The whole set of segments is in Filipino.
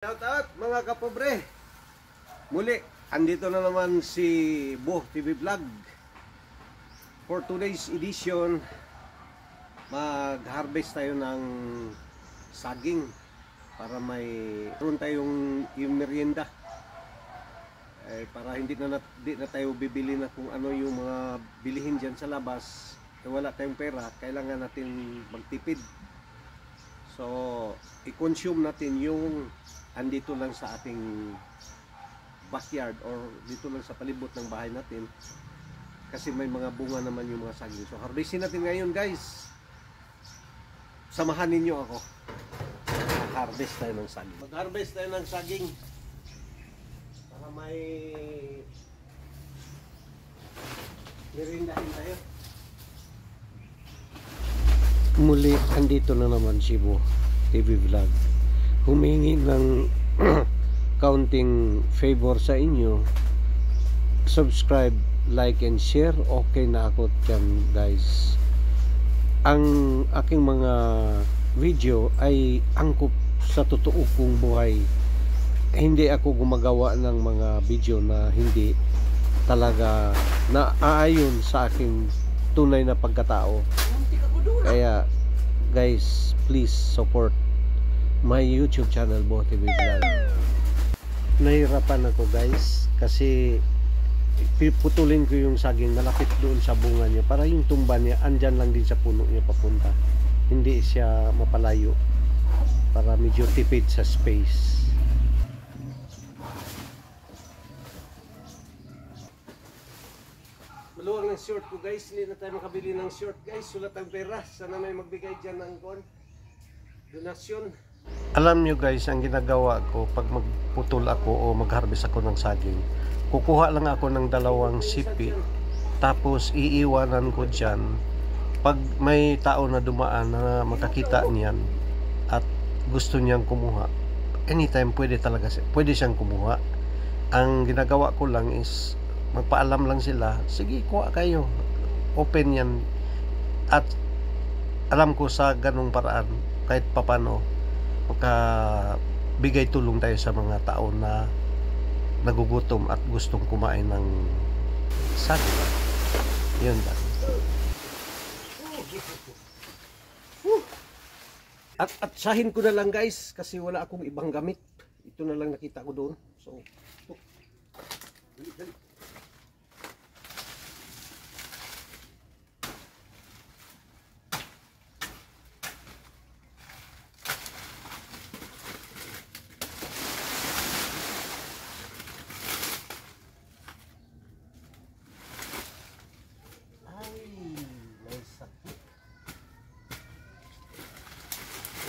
Shout out mga kapobre. Muli, andito na naman si Bo TV Vlog. For today's edition, mag-harvest tayo ng saging para mayroon tayong yung merienda. Para hindi na tayo bibili na kung ano yung mga bilihin dyan sa labas. Wala tayong pera, kailangan natin magtipid. So, i-consume natin yung andito lang sa ating backyard or dito lang sa palibot ng bahay natin, kasi may mga bunga naman yung mga saging. So harvestin natin ngayon, guys. Samahan ninyo ako. Mag-harvest tayo ng saging. Mag-harvest tayo ng saging para may merindahin tayo. Muli, andito na naman si Bo TV Vlog. Humingi ng counting favor sa inyo. Subscribe, like and share. Okay na ako dyan, guys. Ang aking mga video ay angkop sa totoo kong buhay. Hindi ako gumagawa ng mga video na hindi talaga naaayon sa aking tunay na pagkatao. Kaya guys, please support my YouTube channel, Bo TV Vlog. Nahirapan ako, guys, kasi piputulin ko yung saging malapit doon sa bunga niya para yung tumba niya andyan lang din sa puno niya papunta, hindi siya mapalayo, para medyo tipid sa space. Maluwang ng short ko, guys. Hindi na tayo makabili ng short, guys. Sulat ang pera. Sana may magbigay dyan ng donasyon. Alam nyo, guys, ang ginagawa ko pag magputol ako o mag-harvest ako ng saging, kukuha lang ako ng dalawang sipi, tapos iiwanan ko dyan. Pag may tao na dumaan na makakita niyan at gusto niyang kumuha, anytime pwede siyang kumuha. Ang ginagawa ko lang is magpaalam lang sila, sige, kuha kayo, open yan. At alam ko sa ganung paraan, kahit papano makabigay tulong tayo sa mga tao na nagugutom at gustong kumain ng saging. Yun lang. At sahin ko na lang, guys, kasi wala akong ibang gamit. Ito na lang nakita ko doon. So, dali.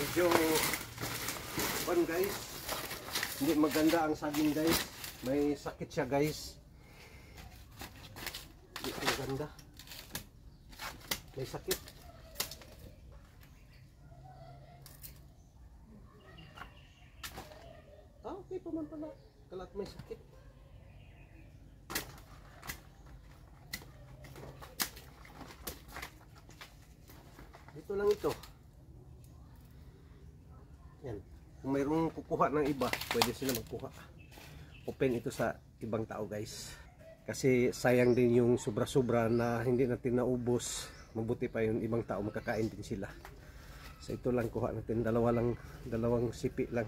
Medyo guys, hindi maganda ang saging, guys. May sakit siya, guys. Hindi maganda, may sakit. Okay pa man pala, kalat may sakit. Dito lang ito. Yan. Kung mayroong kukuha ng iba, pwede sila magkuha. Open ito sa ibang tao, guys. Kasi sayang din yung sobra-sobra na hindi natin naubos. Mabuti pa yung ibang tao, makakain din sila. So ito lang kuha natin, dalawang sipi lang.